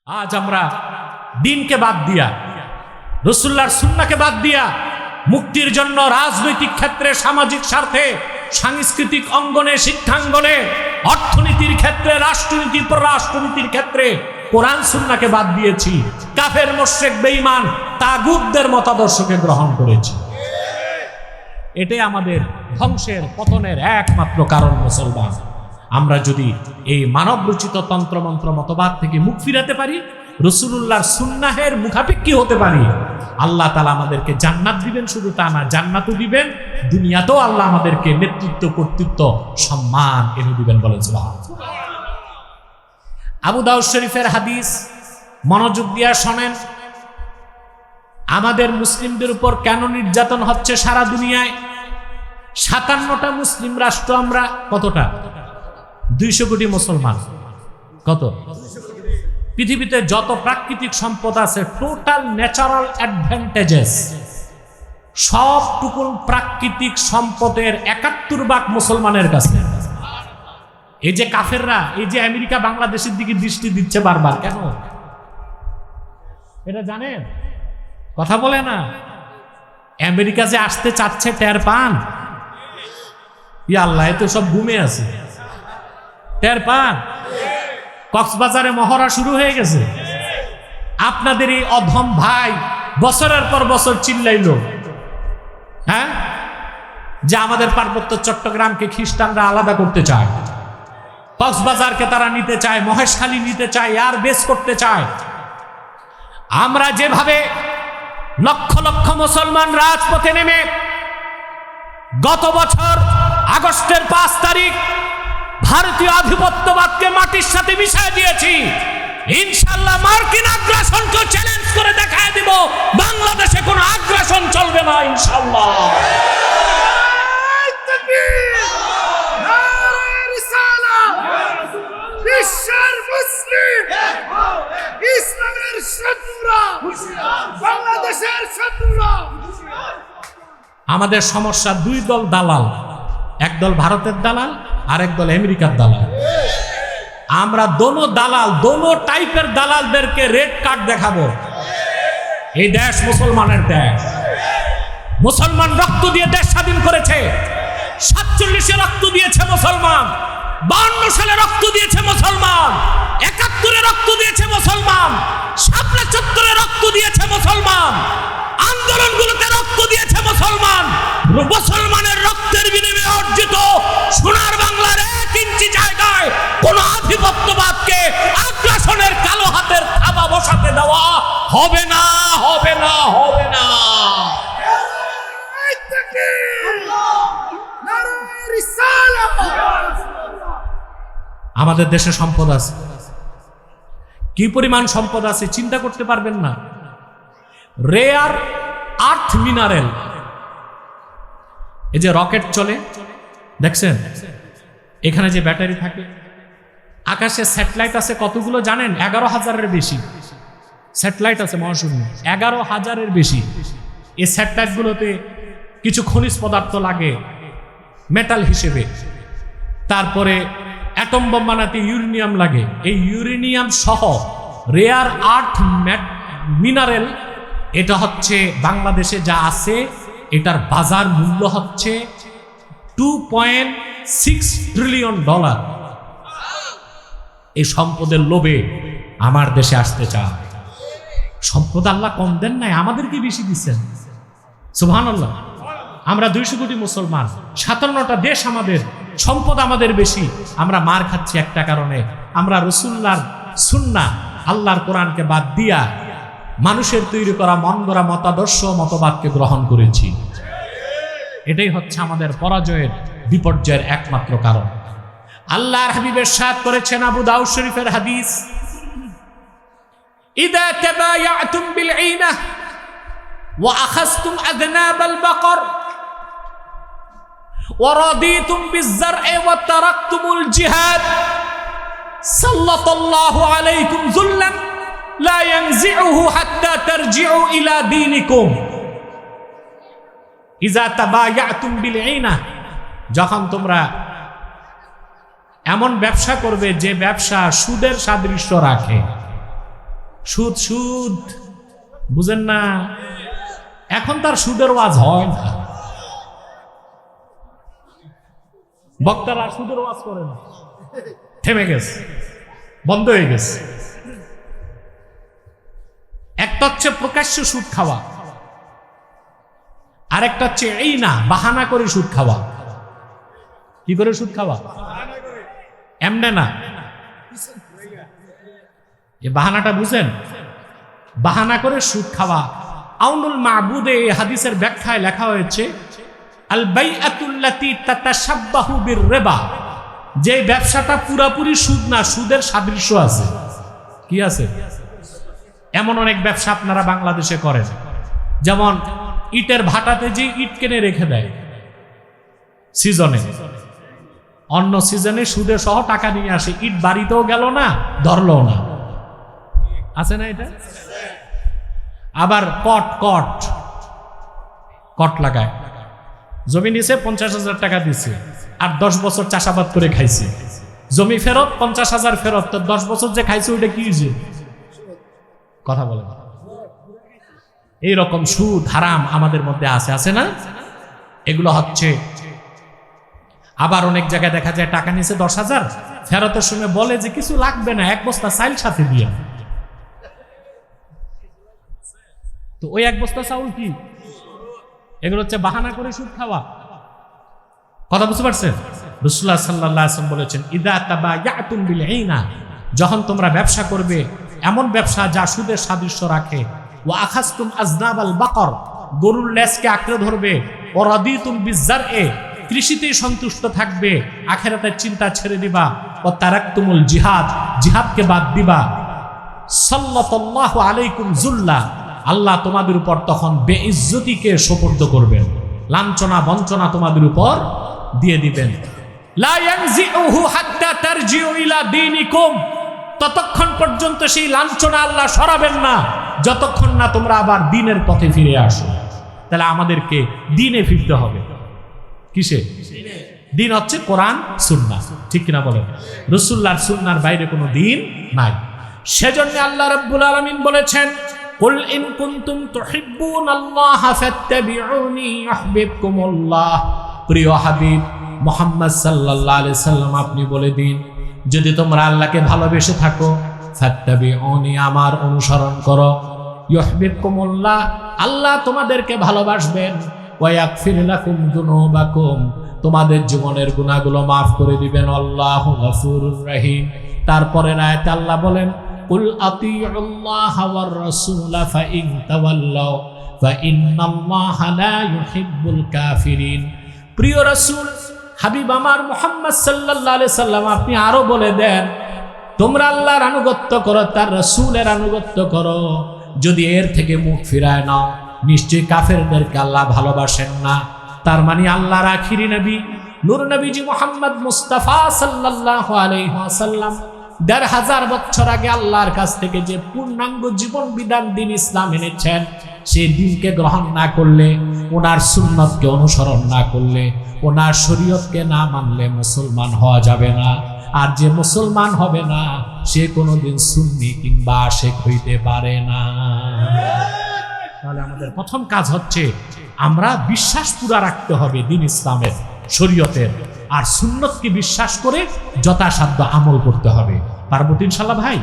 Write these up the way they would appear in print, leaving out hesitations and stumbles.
আজ আমরা দিনকে বাদ দিয়া, রাসূলুল্লাহর সুন্নাহকে বাদ দিয়া মুক্তির জন্য রাজনৈতিক ক্ষেত্রে, সামাজিক স্বার্থে, সাংস্কৃতিক অঙ্গনে, শিক্ষাঙ্গনে, অর্থনীতির ক্ষেত্রে, রাষ্ট্রনীতি, পররাষ্ট্রনীতির ক্ষেত্রে কোরআন সুন্নাহকে বাদ দিয়েছি। কাফের, মুশরিক, বেঈমান, তাগুতদের মতাদর্শকে গ্রহণ করেছি। এটাই আমাদের ধ্বংসের, পতনের একমাত্র কারণ। মুসলমান, আমরা যদি এই মানব রচিত তন্ত্রমন্ত্র মতবাদ থেকে মুখ ফিরাতে পারি, রাসূলুল্লাহর সুন্নাহের মুখাপেক্ষী হতে পারি, আল্লাহ তাআলা আমাদেরকে জান্নাত দিবেন। শুধু তা না, জান্নাতও দিবেন, দুনিয়াতেও আল্লাহ আমাদেরকে নেতৃত্ব, কর্তৃত্ব, সম্মান এনে দিবেন। বলেন সুবহানাল্লাহ। আবু দাউদ শরীফের হাদিস, মনোযোগ দিয়া শোনেন। আমাদের মুসলিমদের উপর কেন নির্যাতন হচ্ছে সারা দুনিয়ায়? 57টা মুসলিম রাষ্ট্র আমরা, কতটা? 200 কোটি মুসলমান। কত? পৃথিবীতে যত প্রাকৃতিক সম্পদ আছে, টোটাল ন্যাচারাল অ্যাডভান্টেজেস, সবটুকুন প্রাকৃতিক সম্পদের 71% মুসলমানের কাছে। এই যে কাফেররা, এই যে আমেরিকা বাংলাদেশের দিকে দৃষ্টি দিচ্ছে বারবার, কেন এটা জানেন? কথা বলে না। আমেরিকা যে আসতে চাচ্ছে, টের পান? ইয়া আল্লাহ, এ তো সব ঘুমে আছে। টের পান? কক্সবাজারে মহড়া শুরু হয়ে গেছে। আপনাদের এই অধম ভাই বছরের পর বছর চিল্লাইল, হ্যাঁ, যে আমাদের পার্বত্য চট্টগ্রামকে খ্রিস্টানরা আলাদা করতে চায়, কক্সবাজারকে তারা নিতে চায়, মহেশখালী নিতে চায়, এয়ার বেস করতে চায়। আমরা যেভাবে লক্ষ লক্ষ মুসলমান রাজপথে নেমে গত বছর আগস্টের 5 তারিখ ভারতীয় আধিপত্যবাদকে মাটির সাথে মিশিয়ে দিয়েছি, ইনশাআল্লাহ মার্কিন আগ্রাসনকে চ্যালেঞ্জ করে দেখায় দিব, বাংলাদেশে কোনো আগ্রাসন চলবে না ইনশাআল্লাহ। বিশ্বের মুসলিম, ইসলামের শত্রুরা, বাংলাদেশের শত্রুরা। আমাদের সমস্যা, 2 দল দালাল, এক দল ভারতের দালাল, আরেক দল আমেরিকার দালাল। আমরা দোনো দালাল, দোনো টাইপের দালালদেরকে রেড কার্ড দেখাবো। এই দেশ মুসলমানের দেশ। মুসলমান রক্ত দিয়ে দেশ স্বাধীন করেছে। 47-এ রক্ত দিয়েছে মুসলমান, 52 সালে রক্ত দিয়েছে মুসলমান, 71-এ রক্ত দিয়েছে মুসলমান, শাপলা চত্বরে রক্ত দিয়েছে মুসলমান, আন্দোলনগুলোতে রক্ত দিয়েছে মুসলমান। মুসলমানের রক্তের বিনিময়ে অর্জিত সোনার বাংলার 1 ইঞ্চি জায়গায় কোন আধিপত্যবাদকে আগ্রাসনের কালো হাতের থাবা বসাতে দেওয়া হবে না, হবে না, হবে না। আমাদের দেশে সম্পদ আছে, কি পরিমাণ সম্পদ আছে চিন্তা করতে পারবেন না। রেয়ার আর্থ মিনারেল, এই যে রকেট চলে দেখছেন, এখানে যে ব্যাটারি থাকে, আকাশে স্যাটেলাইট আছে কতগুলো জানেন? 11,000-এর বেশি স্যাটেলাইট আছে মহাশূন্যে, 11,000-এর বেশি। এই স্যাটেলাইটগুলোতে কিছু খনিজ পদার্থ লাগে মেটাল হিসেবে, তারপরে অ্যাটম বোম বানাতে ইউরেনিয়াম লাগে। এই ইউরেনিয়াম সহ রেয়ার আর্থ মিনারেল, এটা হচ্ছে বাংলাদেশে যা আছে, এটার বাজার মূল্য হচ্ছে $2.6 ট্রিলিয়ন। এই সম্পদের লোভে আমার দেশে আসতে চায়। সম্পদ আল্লাহ কম দেন নাই, আমাদেরকে বেশি দিচ্ছেন। সুবহানাল্লাহ। আমরা 200 কোটি মুসলমান, 57টা দেশ আমাদের, সম্পদ আমাদের বেশি। আমরা মার খাচ্ছি একটা কারণে, আমরা রাসূলুল্লাহর সুন্নাহ, আল্লাহর কোরআনকে বাদ দিয়া মানুষের তৈরি করা মন গড়া মতাদর্শ, মতবাদকে গ্রহণ করেছি। এটাই হচ্ছে আমাদের পরাজয়ের, বিপর্যয়ের একমাত্র কারণ। আল্লাহর হাবিব ইরশাদ করেছেন, আবু দাউদ শরীফের হাদিস, ইযা তাবায়াতুম বিল ঈনাহ ওয়া আখাযতুম আযনাবাল বাকর ওয়া রাদিতুম বিয-যার'i ওয়া তারাকতুমুল জিহাদ সাল্লাল্লাহু আলাইকুম যুল্লান লা ইয়ানজিউহু হাত্তা তারজিউ ইলা দীনিকুম। ইযা তাবায়াতুম বিল ঈনাহ, যখন তোমরা এমন ব্যবসা করবে যে ব্যবসা সুদের সাদৃশ্য রাখে, সুদ সুদ, বুঝেন না? এখন তার সুদের ওয়াজ হয় না, বক্তারা সুদের ওয়াজ করে না, থেমে গেছে, বন্ধ হয়ে গেছে। একটা হচ্ছে প্রকাশ্য সুদ খাওয়া, আরেকটা হচ্ছে এই না বাহানা করে সুদ খাওয়া। কি করে সুদ খাওয়া? এমনে না, এই বাহানাটা বুঝেন? বাহানা করে সুদ খাওয়া। আউনুল মাবুদে এই হাদিসের ব্যাখ্যায় লেখা হয়েছে আল বাইআতুল্লাতী তাতাশাব্বাহু বির-রিবা, যে ব্যবসাটা পুরাপুরি সুদ না, সুদের সাদৃশ্য আছে। কি আছে? এমন অনেক ব্যবসা আপনারা বাংলাদেশে করেন, যেমন ইটের ভাটাতে যে ইট কিনে রেখে দেয় সিজনে, অন্য সিজনে সুদে সহ টাকা নিয়ে আসে, ইট বাড়িতেও গেল না, ধরলো না, আছে না এটা? আবার কট কট কট লাগায়, জমি নিছে 50,000 টাকা দিছে, আর 10 বছর চাষাবাদ করে খাইছে, জমি ফেরত 50,000 ফেরত, তো 10 বছর যে খাইছে ওইটা কি হয়েছে? কথা বলেন। এইরকম সুদ হারাম আমাদের মধ্যে আছে, আছে না? এগুলো হচ্ছে। আবার অনেক জায়গায় দেখা যায় টাকা নিছে 10,000, ফেরতের সময় বলে যে কিছু লাগবে না, 1 বস্তা চাইল সাথে দিয়ে। তো ওই 1 বস্তা চাউল কি? এগুলো হচ্ছে বাহানা করে সুদ খাওয়া। কথা বুঝতে পারছেন? রাসূলুল্লাহ সাল্লাল্লাহু আলাইহি ওয়াসাল্লাম বলেছেন ইদা তাবায়াতুম বিল আইনা, যখন তোমরা ব্যবসা করবে এমন ব্যবসা যা সুদের সাদৃশ্য রাখে, ওয়া আখাযতুম আযনাবাল বাকর, গরুর লেজকে আঁকড়ে ধরবে, ও রাদিতুম বিযারএ, কৃষিতেই সন্তুষ্ট থাকবে, আখিরাতের চিন্তা ছেড়ে দিবা, ও তারাকতুমুল জিহাদ, জিহাদকে বাদ দিবা, সাল্লাল্লাহু আলাইকুম যুল্লা, আল্লাহ তোমাদের উপর তখন বেইজ্জতিকে সুপর্দ করবেন, লাঞ্ছনা বঞ্চনা তোমাদের উপর দিয়ে দিবেন। লা ইয়ানজিউহু হাত্তা তারজিউ ইলা দীনিকুম, ততক্ষণ পর্যন্ত সেই লাঞ্ছনা আল্লাহ সরাবেন না যতক্ষণ না তোমরা আবার দ্বীনের পথে ফিরে আসো। তাহলে আমাদেরকে দ্বীনে ফিরতে হবে। কিসে? দ্বীন হচ্ছে কোরআন সুন্নাহ, ঠিক কিনা বলেন? রাসূলুল্লাহর সুন্নাহর বাইরে কোনো দ্বীন নাই। সেজন্য আল্লাহ রাব্বুল আলামিন বলেছেন কুল ইন কুনতুম তুহিব্বুনাল্লাহা ফাত্তাবিউনি ইউহিব্বুকুমুল্লাহ। প্রিয় হাবিব মুহাম্মদ সাল্লাল্লাহু আলাইহি সাল্লাম, আপনি বলে দিন যদি তোমরা আল্লাহকে ভালোবেসে থাকো, ফাত্তাবিউনি, আমার অনুসরণ করো, ইউহিব্বুকুমুল্লাহ, আল্লাহ তোমাদেরকে ভালোবাসবেন, ওয়া ইয়াগফির লাকুম যুনুবাকুম, তোমাদের জীবনের গুনাহগুলো মাফ করে দিবেন, আল্লাহু গফুরুর রহিম। তারপরের আয়াতে আল্লাহ বলেন কুল আতিউল্লাহা ওয়ার রাসূলা ফাইন তাওয়াল্লাউ ফাইন্নাল্লাহা লা ইউহিব্বুল কাফিরিন। প্রিয় রাসূল হাবিব আমার মুহাম্মদ সাল্লাল্লাহু আলাইহি সাল্লাম, আপনি আরো বলে দেন তোমরা আল্লাহর আনুগত্য করো, তার রাসূলের আনুগত্য করো, যদি এর থেকে মুখ ফিরায় নাও নিশ্চয়ই কাফেরদেরকে আল্লাহ ভালোবাসেন না। তার মানে আল্লাহর আখিরি নবী নূর নবীজি মুহাম্মদ মুস্তাফা সাল্লাল্লাহু আলাইহি ওয়াসাল্লাম ১৫০০ বছর আগে আল্লাহর কাছ থেকে যে পূর্ণাঙ্গ জীবন বিধান দিন ইসলাম এনেছেন, সেই দিনকে গ্রহণ না করলে, ওনার সুন্নতকে অনুসরণ না করলে, ওনার শরীয়তকে না মানলে মুসলমান হওয়া যাবে না। আর যে মুসলমান হবে না সে কোনোদিন সুন্নি কিংবা আশিক হইতে পারে না। তাহলে আমাদের প্রথম কাজ হচ্ছে আমরা বিশ্বাস পুরা রাখতে হবে দিন ইসলামের, শরীয়তের, আর সুন্নতকে বিশ্বাস করে যথাসাধ্য আমল করতে হবে। পারবো ইনশাআল্লাহ ভাই?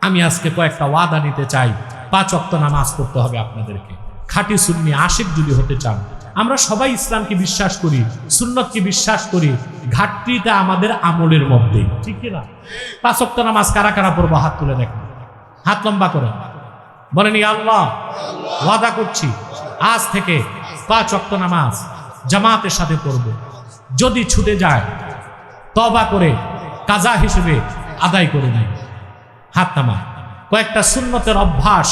আমি আজকে কয়েকটা ওয়াদা নিতে চাই। 5 ওয়াক্ত নামাজ পড়তে হবে আপনাদেরকে। খাঁটি সুন্নি আশিক যদি হতে চান, আমরা সবাই ইসলামকে বিশ্বাস করি, সুন্নতকে বিশ্বাস করি, ঘাটতিটা আমাদের আমলের মধ্যে, ঠিক না? 5 ওয়াক্ত নামাজ কারা কারা পড়বো? হাত তুলে দেখেন, হাত লম্বা করেন, বলেন ইয়া আল্লাহ ওয়াদা করছি আজ থেকে 5 ওয়াক্ত নামাজ জামাতের সাথে পড়ব। যদি ছুটে যায় তওবা করে কাজা হিসেবে আদায় করে নিন। হাত নামা। কয়েকটা সুন্নতের অভ্যাস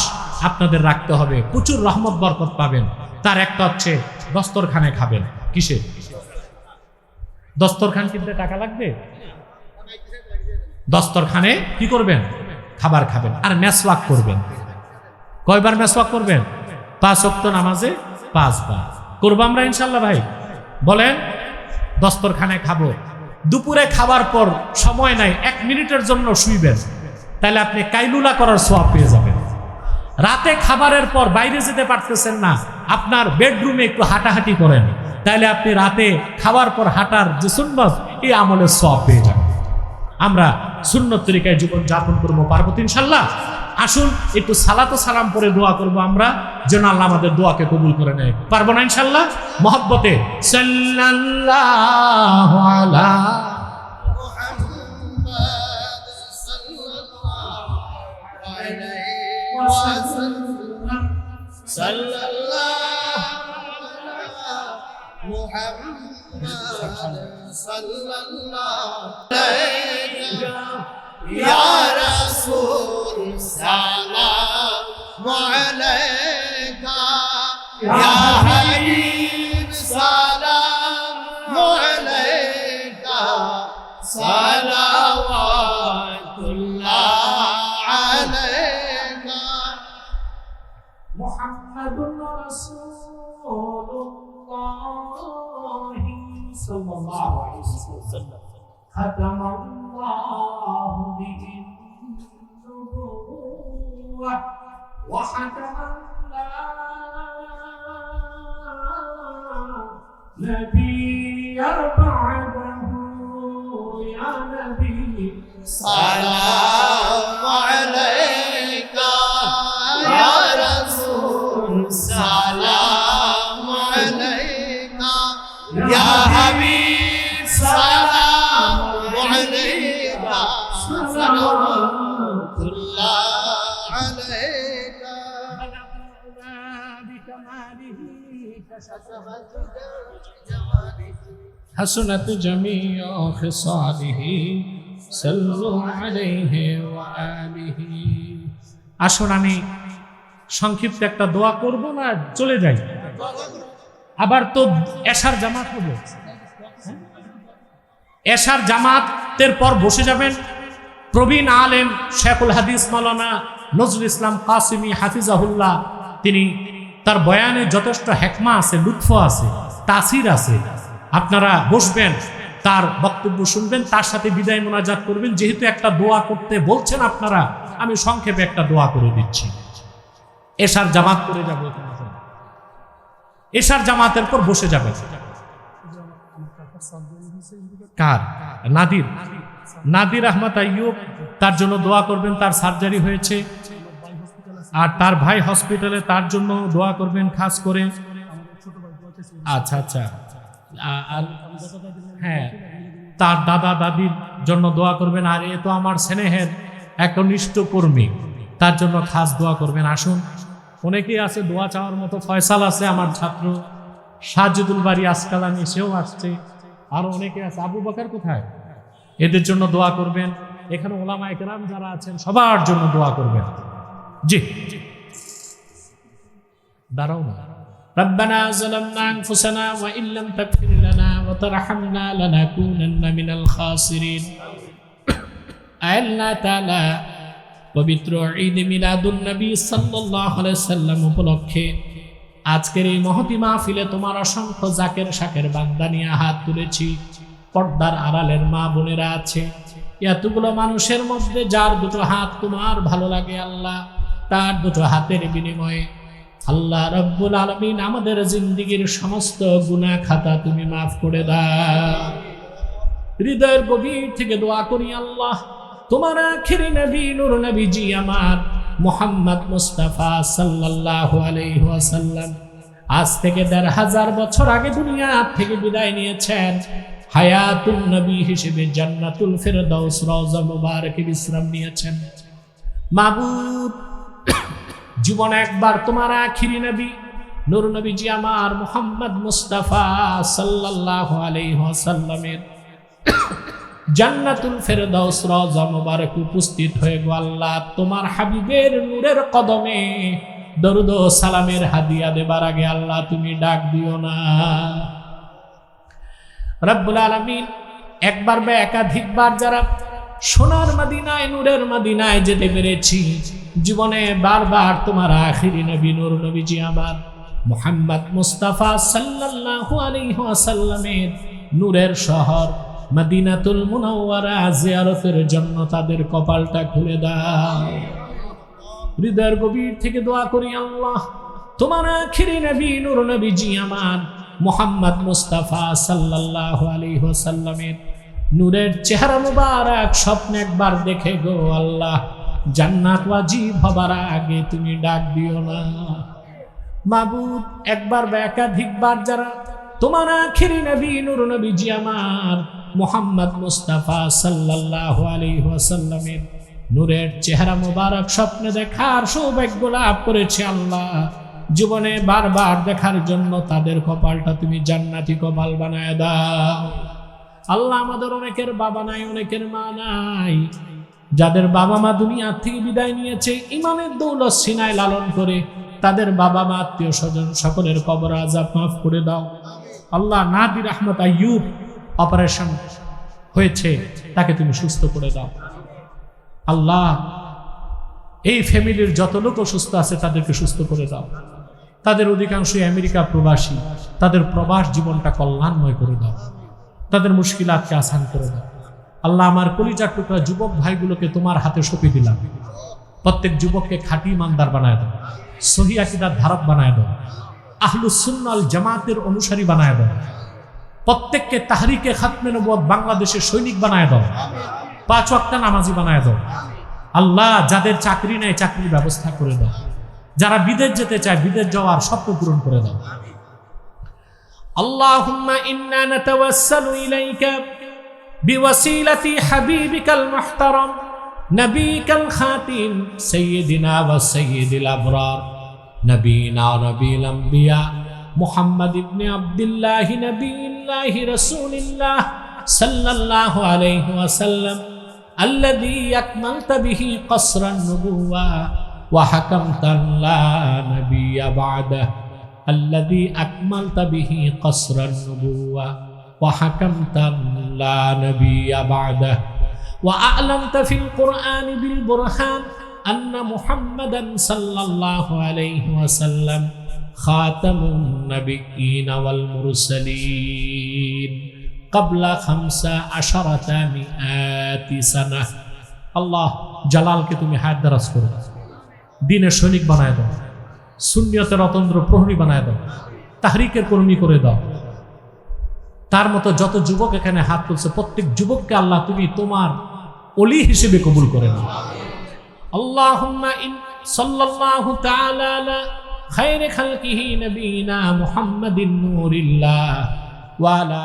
আপনাদের রাখতে হবে, প্রচুর রহমত বরকত পাবেন। তার একটা হচ্ছে দস্তরখানে খাবেন। কিসে? দস্তরখান কিনতে টাকা লাগবে? দস্তরখানে কি করবেন? খাবার খাবেন। আর মেসওয়াক করবেন। কয়বার মেসওয়াক করবেন? 5 ওয়াক্ত নামাজে 5 বার করবো আমরা ইনশাল্লাহ ভাই। বলেন দস্তরখানে খাবো। দুপুরে খাবার পর সময় নাই, 1 মিনিটের জন্য শুইবেন, তাহলে আপনি কাইলুলা করার সওয়াব পেয়ে যাবেন। রাতে খাবারের পর বাইরে যেতে পারতেছেন না, আপনার বেডরুমে একটু হাঁটাহাঁটি করেন, তাহলে আপনি রাতে খাওয়ার পর হাঁটার যে সুন্নত, এই আমলের সওয়াব পেয়ে যাবেন। আমরা সুন্নত তরিকায় জীবন যাপন করবো, পারবো তো ইনশাল্লাহ। আসুন একটু সালাত ও সালাম পরে দোয়া করব আমরা, যেন আল্লাহ আমাদের দোয়াকে কবুল করে নেয়। পারবো না ইনশাল্লাহ? মহব্বতে সাল্লাল্লাহু আলা या रसूल सलाम अलैका या हबीब सलाम अलैका सलावतुल्लाह अलैका मुहम्मदुर रसूलुल्लाह सल्लल्लाहु अलैहि वसल्लम ختم الله به النبوة وختم نبي بعده يا نبي سلام عليك يا رسول سلام عليك يا حبيب سلام عليك صلوات الله عليك بكماله حسنت جميع خصاله صلوا عليه وآله। আসুন আমি সংক্ষিপ্ত একটা দোয়া করব না চলে যাই? আবার তো এশার জামাত হবে, এশার জামাতের পর বসে যাবেন প্রবীণ আলেম শেখুল হাদিস মাওলানা নজরুল ইসলাম কাসিমি হাফিজাহুল্লাহ। তিনি তার বয়ানে যথেষ্ট হেকমা আছে, লুৎফ আছে, তাসির আছে। আপনারা বসবেন, তার বক্তব্য শুনবেন, তার সাথে বিদায় মোনাজাত করবেন। যেহেতু একটা দোয়া করতে বলছেন আপনারা, আমি সংক্ষেপে একটা দোয়া করে দিচ্ছি। এশার জামাত করে যাবো, এশার জামাতের পর বসে যাবেন। কার? নাদির, নাদির আহমদ আইয়ুব, তার জন্য দোয়া করবেন। তার সার্জারি হয়েছে, আর তার ভাই হসপিটালে, তার জন্য দোয়া করবেন খাস করে। আচ্ছা আচ্ছা, আর হ্যাঁ, তার দাদা দাদির জন্য দোয়া করবেন। আর এ তো আমার স্নেহের একনিষ্ঠ কর্মী, তার জন্য খাস দোয়া করবেন। আসুন, অনেকেই আছে দোয়া চাওয়ার মতো। ফয়সাল আছে আমার ছাত্র, সাজিদুল বাড়ি আসকালানি, সেও আসছে। আরো অনেকে আছে। আবু বকর কোথায়? এদের জন্য দোয়া করবেন। এখানে ওলামায়ে কেরাম যারা আছেন সবার জন্য দোয়া করবেন। জি, দাঁড়াও না। ربنا ظلمنا أنفسنا وإن لم تغفر لنا وترحمنا لنكونن من الخاسرين। আল্লাহ তাআলা পবিত্র ঈদ মিলাদুন নবী সাল্লাল্লাহু আলাইহি সাল্লাম উপলক্ষে আজকের এই মহতি মাহফিলে তোমার অসংখ্য জাকের শাকের বান্দা নিয়ে হাত তুলেছি। পর্দার আড়ালের মা বোনেরা আছে, এতগুলো মানুষের মধ্যে যার দুটো হাত তোমার ভালো লাগে আল্লাহ, তার দুটো হাতের বিনিময়ে আল্লাহ রব্বুল আলামিন আমাদের জিন্দেগীর সমস্ত গুনাহ খাতা তুমি মাফ করে দাও। হৃদয়ের গভীর থেকে দোয়া করি আল্লাহ, তোমার আখিরি নবী নূর নবীজি আমার মুহাম্মদ মুস্তাফা সাল্লাল্লাহু আলাইহি ওয়াসাল্লাম আজ থেকে ১৫০০ বছর আগে দুনিয়া থেকে বিদায় নিয়েছেন। হায়াতুন নবী হিসেবে জান্নাতুল ফেরদাউস রওজা মুবারকে বিশ্রাম নিয়েছেন। মাবুদ, জীবন একবার তোমার আখিরি নবী নূর নবীজি আমার মুহাম্মদ মুস্তাফা সাল্লাল্লাহু আলাইহি ওয়াসাল্লামের জান্নাতুল ফেরদাউস রওজা মুবারক উপস্থিত হয়ে গো আল্লাহ, তোমার হাবিবের নূরের কদমে দরুদ ও সালামের হাদিয়া দেবার আগে আল্লাহ তুমি ডাক দিও না। রব্বুল আলামিন, একবার বা একাধিকবার যারা সোনার মদিনায় নূরের মদিনায় যেতে পেরেছি, জীবনে বারবার তোমার আখিরি নবী নূর নবীজি আমার মুহাম্মদ মুস্তাফা সাল্লাল্লাহু আলাইহি ওয়াসাল্লামের নূরের শহর মদিনাতুল মুনাওয়ারা জিয়ারতের জন্য তাদের কপালটা খুলে দাও। হৃদয়ের গভীর থেকে দোয়া করি আল্লাহ তোমার আখিরি নবী নূর নবীজি আমার মুহাম্মদ মুস্তাফা সাল্লাল্লাহু আলাইহি ওয়াসাল্লামের নূরের চেহারা মুবারক স্বপ্নে একবার দেখে গো আল্লাহ জান্নাত ওয়াজিব হবার আগে তুমি ডাক দিও না। মাবুদ একবার বা একাধিকবার যারা তোমার আখিরি নবী নূর নবীজি আমার মুহাম্মদ মুস্তাফা সাল্লাল্লাহু আলাইহি ওয়াসাল্লামের নূরের চেহারা মুবারক স্বপ্নে দেখার সৌভাগ্য লাভ করেছে আল্লাহ, জীবনে বারবার দেখার জন্য তাদের কপালটা তুমি জান্নাতি কপাল বানায় দাও। আল্লাহ আমাদের অনেকের বাবা নাই, অনেকের মা নাই, যাদের বাবা মা দুনিয়া থেকে বিদায় নিয়েছে ইমানের দৌলত সিনায় লালন করে তাদের বাবা মা আত্মীয় স্বজন সকলের কবর আযাব মাফ করে দাও। আল্লাহ নাদির আহমদ আইয়ুব অপারেশন হয়েছে, তাকে তুমি সুস্থ করে দাও। আল্লাহ এই ফ্যামিলির যত লোক অসুস্থ আছে তাদেরকে সুস্থ করে দাও। তাদের অধিকাংশই আমেরিকা প্রবাসী, তাদের প্রবাস জীবনটা কল্যাণময় করে দাও, তাদের মুশকিলাতকে আসান করে দাও। আল্লাহ আমার কলিজার টুকরা যুবক ভাইগুলোকে তোমার হাতে সঁপে দিলাম। প্রত্যেক যুবককে খাঁটি ইমানদার বানায় দাও, সহি আকীদার ধারক বানায় দাও, আহলুস সুন্নাহ ওয়াল জামাতের অনুসারী বানায় দাও। প্রত্যেককে তাহরিকে খাতমে নবুয়ত বাংলাদেশের সৈনিক বানায় দাও, 5 ওয়াক্ত নামাজি বানায় দাও। আল্লাহ যাদের চাকরি নেই চাকরির ব্যবস্থা করে দাও, যারা বিদেশ যেতে চায় বিদেশ যাওয়ার স্বপ্ন পূরণ করে দাও। আল্লাহুম্মা ইন্না নাতাওয়াসসালু ইলাইকা বিওয়াসিলাতি হাবিবিকাল মুহতারাম নবিকাল খাতিম সাইয়্যিদিনা ওয়া সাইয়্যিদিল আবরার নবীনা নবীল আম্বিয়া মুহাম্মদ ইবনে আব্দুল্লাহ নবিয়্যিল্লাহি রাসূলিল্লাহ সাল্লাল্লাহু আলাইহি ওয়াসাল্লাম আল্লাযী আকমালতা বিহি কসরান নুবুওয়া ওয়া হাকামতা লা নাবিয়্যা বা'দাহু আল্লাযী আকমালতা বিহি কসরান নুবুওয়া ওয়া হাকামতা লা নাবিয়্যা বা'দাহু ওয়া আ'লামতা ফিল কুরআনি বিল বুরহান আন্না মুহাম্মাদান সাল্লাল্লাহু আলাইহি ওয়াসাল্লাম খাতামুন নাবিয়্যিনা ওয়াল মুরসালিন ক্বাবলা 15 মিআতি সানাহ। আল্লাহ জালালকে তুমি হায়াত দারাজ করো, দ্বীনের সৈনিক বানায় দাও, সুন্নিয়তের অতন্দ্র প্রহরী বানায় দাও, তাহরিকের কর্মী করে দাও। তার মতো যত যুবক এখানে হাত তুলছে প্রত্যেক যুবককে আল্লাহ তুমি তোমার ওলি হিসেবে কবুল করে নাও। আল্লাহুম্মা সাল্লাল্লাহু তাআলা আলা খায়রি খালকিহি নবিয়িনা মুহাম্মাদিন নূরিল্লাহ ওয়া আলা